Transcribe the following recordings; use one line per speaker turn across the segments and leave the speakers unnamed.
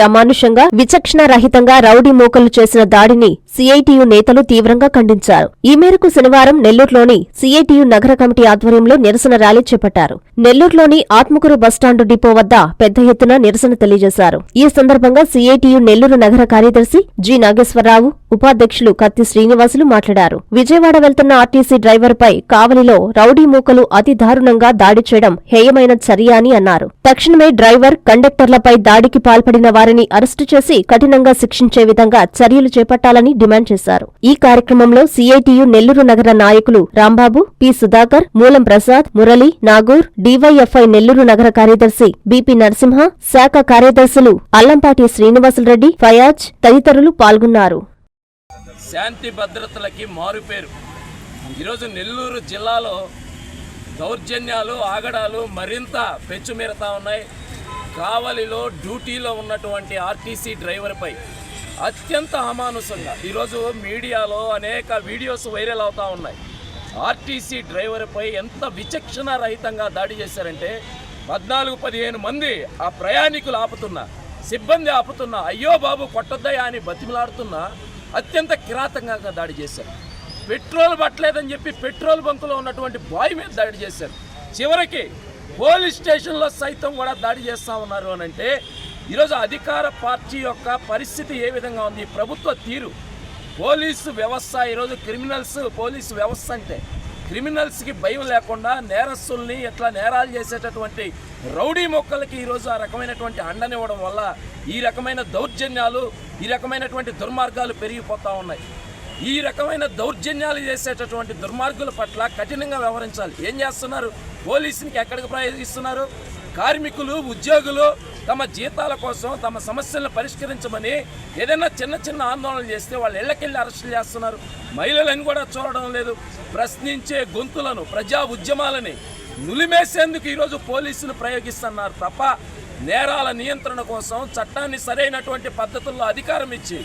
అమానుషంగా విచక్షణ రహితంగా రౌడీ మూకలు చేసిన దాడిని సీఐటియు నేతలు తీవ్రంగా ఖండించారు. ఈ మేరకు శనివారం నెల్లూరులోని సీఐటియు నగర కమిటీ ఆధ్వర్యంలో నిరసన ర్యాలీ చేపట్టారు. నెల్లూరులోని ఆత్మకూరు బస్టాండు డిపో వద్ద పెద్ద ఎత్తున నిరసన తెలియజేశారు. ఈ సందర్భంగా సీఐటియు నెల్లూరు నగర కార్యదర్శి జి నాగేశ్వరరావు, ఉపాధ్యక్షులు కత్తి శ్రీనివాసులు మాట్లాడారు. విజయవాడ వెళ్తున్న ఆర్టీసీ డ్రైవర్పై కావలిలో రౌడీ మూకలు అతి దారుణంగా దాడి చేయడం హేయమైన చర్య అని అన్నారు. తక్షణమే డ్రైవర్, కండక్టర్లపై దాడికి పాల్పడిన వారిని అరెస్టు చేసి కఠినంగా శిక్షించే విధంగా చర్యలు చేపట్టాలని డిమాండ్ చేశారు. ఈ కార్యక్రమంలో సీఐటియు నెల్లూరు నగర నాయకులు రాంబాబు, పి సుధాకర్, మూలం ప్రసాద్, మురళి, నాగూర్, డివైఎఫ్ఐ నెల్లూరు నగర కార్యదర్శి బిపి నరసింహ, శాఖ కార్యదర్శులు అల్లంపాటి శ్రీనివాసులరెడ్డి, ఫయాజ్ తదితరులు పాల్గొన్నారు.
శాంతి భద్రతలకి మారుపేరు. ఈరోజు నెల్లూరు జిల్లాలో దౌర్జన్యాలు, ఆగడాలు మరింత పెచ్చుమీరతా ఉన్నాయి. కావలిలో డ్యూటీలో ఉన్నటువంటి ఆర్టీసీ డ్రైవర్పై అత్యంత అమానుషంగా ఈరోజు మీడియాలో అనేక వీడియోస్ వైరల్ అవుతూ ఉన్నాయి. ఆర్టీసీ డ్రైవర్పై ఎంత విచక్షణ రహితంగా దాడి చేశారంటే 14-15 మంది ఆ ప్రయాణికులు ఆపుతున్నా, సిబ్బంది ఆపుతున్నా, అయ్యో బాబు కొట్టొద్దయా అని బతిమలాడుతున్నా అత్యంత కిరాతకంగా దాడి చేశారు. పెట్రోల్ పట్టలేదని చెప్పి పెట్రోల్ బంకులో ఉన్నటువంటి బాయ్ మీద దాడి చేశారు. చివరికి పోలీస్ స్టేషన్లో సైతం కూడా దాడి చేస్తూ ఉన్నారు అని అంటే ఈరోజు అధికార పార్టీ యొక్క పరిస్థితి ఏ విధంగా ఉంది, ప్రభుత్వ తీరు, పోలీసు వ్యవస్థ. ఈరోజు పోలీసు వ్యవస్థ అంటే క్రిమినల్స్కి భయం లేకుండా నేరస్తుల్ని ఎట్లా నేరాలు చేసేటటువంటి రౌడీ మొక్కలకి ఈరోజు ఆ రకమైనటువంటి అండనివ్వడం వల్ల ఈ రకమైన దౌర్జన్యాలు, ఈ రకమైనటువంటి దుర్మార్గాలు పెరిగిపోతూ ఉన్నాయి. ఈ రకమైన దౌర్జన్యాలు చేసేటటువంటి దుర్మార్గుల పట్ల కఠినంగా వ్యవహరించాలి. ఏం చేస్తున్నారు? పోలీసునికి ఎక్కడికి ప్రయోగిస్తున్నారు? కార్మికులు, ఉద్యోగులు తమ జీతాల కోసం, తమ సమస్యలను పరిష్కరించమని ఏదైనా చిన్న ఆందోళనలు చేస్తే వాళ్ళ ఇళ్లకెళ్ళి అరెస్టులు చేస్తున్నారు. మహిళలను కూడా చూడడం లేదు. ప్రశ్నించే గొంతులను, ప్రజా ఉద్యమాలని నులిమేసేందుకు ఈరోజు పోలీసులు ప్రయోగిస్తున్నారు తప్ప నేరాల నియంత్రణ కోసం చట్టాన్ని సరైనటువంటి పద్ధతుల్లో అధికారం ఇచ్చి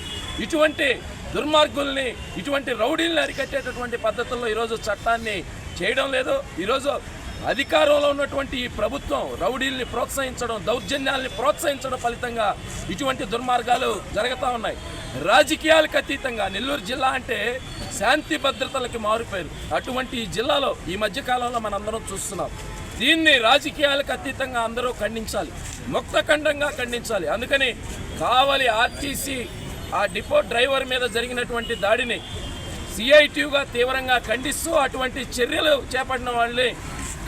ఇటువంటి దుర్మార్గుల్ని, ఇటువంటి రౌడీల్ని అరికట్టేటటువంటి పద్ధతుల్లో ఈరోజు చట్టాన్ని చేయడం లేదు. ఈరోజు అధికారంలో ఉన్నటువంటి ఈ ప్రభుత్వం రౌడీల్ని ప్రోత్సహించడం, దౌర్జన్యాల్ని ప్రోత్సహించడం ఫలితంగా ఇటువంటి దుర్మార్గాలు జరుగుతూ ఉన్నాయి. రాజకీయాలకు అతీతంగా నెల్లూరు జిల్లా అంటే శాంతి భద్రతలకి మారుపేరు. అటువంటి ఈ జిల్లాలో ఈ మధ్యకాలంలో మనందరం చూస్తున్నాం. దీన్ని రాజకీయాలకు అతీతంగా అందరూ ఖండించాలి, ముక్తఖండంగా ఖండించాలి. అందుకని కావలి ఆర్టీసీ ఆ డిపో డ్రైవర్ మీద జరిగినటువంటి దాడిని సిఐటియుగా తీవ్రంగా ఖండిస్తూ అటువంటి చర్యలు చేపట్టిన వాళ్ళని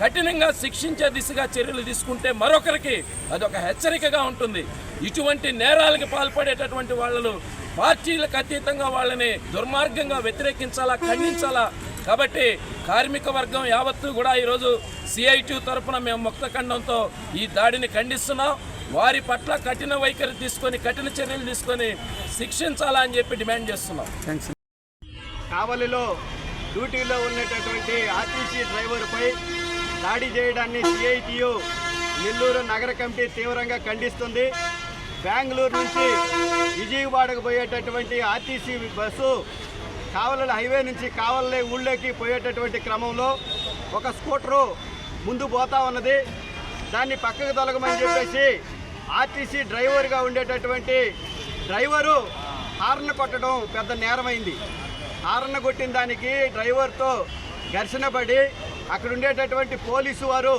కఠినంగా శిక్షించే దిశగా చర్యలు తీసుకుంటే మరొకరికి అదొక హెచ్చరికగా ఉంటుంది. ఇటువంటి నేరాలకు పాల్పడేటటువంటి వాళ్ళను పార్టీలకు అతీతంగా వాళ్ళని దుర్మార్గంగా వ్యతిరేకించాలా, ఖండించాలా. కాబట్టి కార్మిక వర్గం యావత్తు కూడా ఈరోజు సిఐటియు తరఫున మేము ముక్తఖండంతో ఈ దాడిని ఖండిస్తున్నాం. వారి పట్ల కఠిన వైఖరి తీసుకొని, కఠిన చర్యలు తీసుకొని శిక్షించాలా అని చెప్పి డిమాండ్ చేస్తున్నాం.
కావలిలో డ్యూటీలో ఉన్నటువంటి ఆర్టీసీ డ్రైవర్పై దాడి చేయడాన్ని సిఐటియు నెల్లూరు నగర కమిటీ తీవ్రంగా ఖండిస్తుంది. బెంగళూరు నుంచి విజయవాడకు పోయేటటువంటి ఆర్టీసీ బస్సు కావలి హైవే నుంచి కావలి ఊళ్ళోకి పోయేటటువంటి క్రమంలో ఒక స్కూటరు ముందు పోతా ఉన్నది. దాన్ని పక్కకు తొలగమని చెప్పేసి ఆర్టీసీ డ్రైవర్గా ఉండేటటువంటి డ్రైవరు హార్న్ కొట్టడం పెద్ద నేరమైంది. హార్న్ కొట్టిన దానికి డ్రైవర్తో ఘర్షణ పడి అక్కడ ఉండేటటువంటి పోలీసు వారు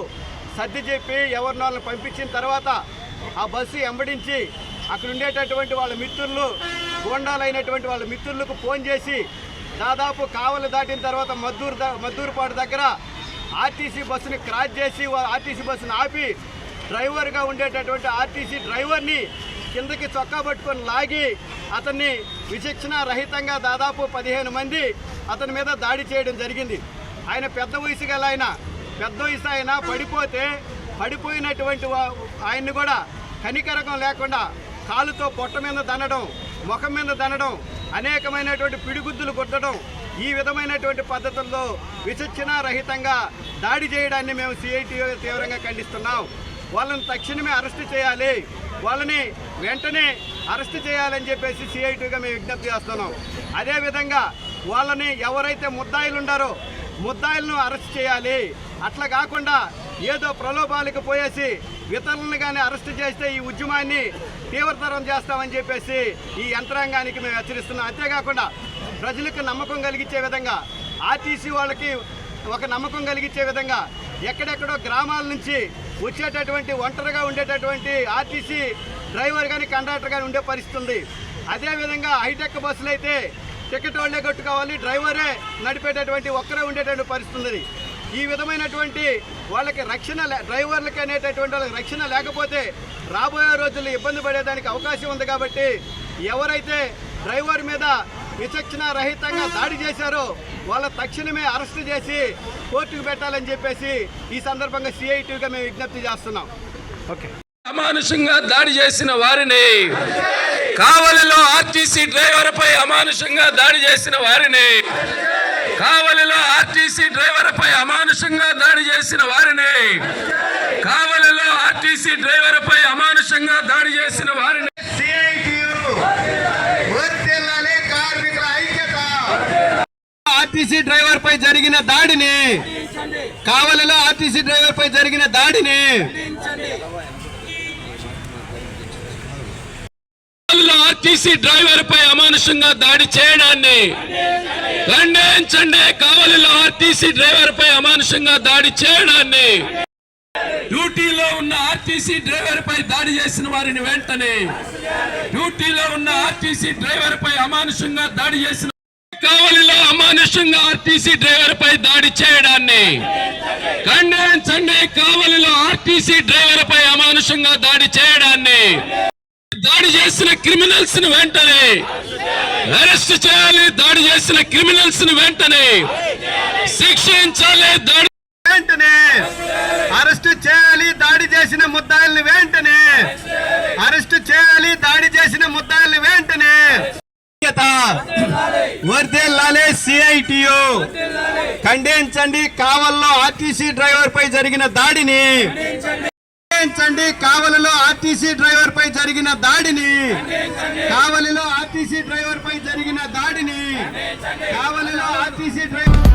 సర్ది చెప్పి ఎవరినోళ్ళని పంపించిన తర్వాత ఆ బస్సు వెంబడించి అక్కడ ఉండేటటువంటి వాళ్ళ మిత్రులు, గోండాలైనటువంటి వాళ్ళ మిత్రులకు ఫోన్ చేసి దాదాపు కావలి దాటిన తర్వాత మద్దూరుపాడు దగ్గర ఆర్టీసీ బస్సుని క్రాస్ చేసి ఆర్టీసీ బస్సుని ఆపి డ్రైవర్గా ఉండేటటువంటి ఆర్టీసీ డ్రైవర్ని కిందకి చొక్కా పట్టుకొని లాగి అతన్ని విచక్షణ రహితంగా దాదాపు 15 మంది అతని మీద దాడి చేయడం జరిగింది. ఆయన పెద్ద వయసు గల ఆయన పడిపోతే పడిపోయినటువంటి ఆయన్ని కూడా కనికరకం లేకుండా కాలుతో పొట్ట మీద దనడం, ముఖం మీద దనడం, అనేకమైనటువంటి పిడిగుద్దులు కొట్టడం, ఈ విధమైనటువంటి పద్ధతుల్లో విచక్షణ రహితంగా దాడి చేయడాన్ని మేము సిఐటియు తీవ్రంగా ఖండిస్తున్నాం. వాళ్ళని తక్షణమే అరెస్టు చేయాలి, వాళ్ళని వెంటనే అరెస్టు చేయాలని చెప్పేసి సిఐటియుగా మేము విజ్ఞప్తి చేస్తున్నాం. అదేవిధంగా వాళ్ళని ఎవరైతే ముద్దాయిలు ఉండారో ముద్దాయిలను అరెస్ట్ చేయాలి. అట్లా కాకుండా ఏదో ప్రలోభాలకు పోయేసి ఇతరులను కానీ అరెస్ట్ చేస్తే ఈ ఉద్యమాన్ని తీవ్రతరం చేస్తామని చెప్పేసి ఈ యంత్రాంగానికి మేము హెచ్చరిస్తున్నాం. అంతేకాకుండా ప్రజలకు నమ్మకం కలిగించే విధంగా, ఆర్టీసీ వాళ్ళకి ఒక నమ్మకం కలిగించే విధంగా ఎక్కడెక్కడో గ్రామాల నుంచి వచ్చేటటువంటి ఒంటరిగా ఉండేటటువంటి ఆర్టీసీ డ్రైవర్ కానీ కండక్టర్ కానీ ఉండే పరిస్థితి ఉంది. అదేవిధంగా హైటెక్ బస్సులు అయితే టికెట్ వాళ్ళే కట్టుకోవాలి, డ్రైవరే నడిపేటటువంటి ఒక్కరే ఉండేటటువంటి పరిస్థితి ఉంది. ఈ విధమైనటువంటి వాళ్ళకి రక్షణ, డ్రైవర్లకి అనేటటువంటి వాళ్ళకి రక్షణ లేకపోతే రాబోయే రోజుల్లో ఇబ్బంది పడేదానికి అవకాశం ఉంది. కాబట్టి ఎవరైతే డ్రైవర్ మీద విచక్షణ రహితంగా దాడి చేశారో వాళ్ళ తక్షణమే అరెస్టు చేసి కోర్టుకు పెట్టాలని చెప్పేసి ఈ సందర్భంగా సిఐటిగా మేము విజ్ఞప్తి చేస్తున్నాం. ఓకే.
అమానుషంగా దాడి చేసిన వారిని, కావలిలో ఆర్టీసీ డ్రైవర్పై అమానుషంగా దాడి చేసిన వారిని, కావలిలో ఆర్టీసీ డ్రైవర్పై అమానుషంగా దాడి చేసిన వారిని, కావలిలో ఆర్టీసీ డ్రైవర్పై అమానుషంగా దాడి చేసిన వారిని
ఆర్టీసీ డ్రైవర్ పై జరిగిన దాడిని, కావలిలో ఆర్టీసీ డ్రైవర్ పై జరిగిన దాడిని,
ఆర్టీసీ డ్రైవర్ పై అమానుషంగా దాడి చేయడాన్ని ఖండించండి. కావలిలో ఆర్టీసీ డ్రైవర్ పై అమానుషంగా దాడి చేయడాన్ని, డ్యూటీలో ఉన్న ఆర్టీసీ డ్రైవర్ పై దాడి చేసిన వారిని వెంటనే, డ్యూటీలో ఉన్న ఆర్టీసీ డ్రైవర్ పై అమానుషంగా దాడి చేసిన, కావలిలో అమానుషంగా ఆర్టీసీ డ్రైవర్ పై దాడి చేయడాన్ని ఖండించండి. కావలిలో ఆర్టీసీ డ్రైవర్ పై అమానుషంగా దాడి చేయడాన్ని, దాడి చేసిన క్రిమినల్స్ ని వెంటనే అరెస్ట్ చేయాలి, దాడి చేసిన క్రిమినల్స్ ని వెంటనే శిక్షించాలి, దాడి
వెంటనే అరెస్టు చేయాలి, దాడి చేసిన ముద్దాయిల్ని వెంటనే అరెస్టు చేయాలి, దాడి చేసిన ముద్దాయిల్ని వెంటనే. వర్ధిల్లాలి సిఐటియు, ఖండించండి కావలిలో ఆర్టీసీ డ్రైవర్ పై జరిగిన దాడిని, ఖండించండి కావలిలో ఆర్టీసీ డ్రైవర్ పై జరిగిన దాడిని, కావలిలో ఆర్టీసీ డ్రైవర్ పై జరిగిన దాడిని, కావలిలో ఆర్టీసీ డ్రైవర్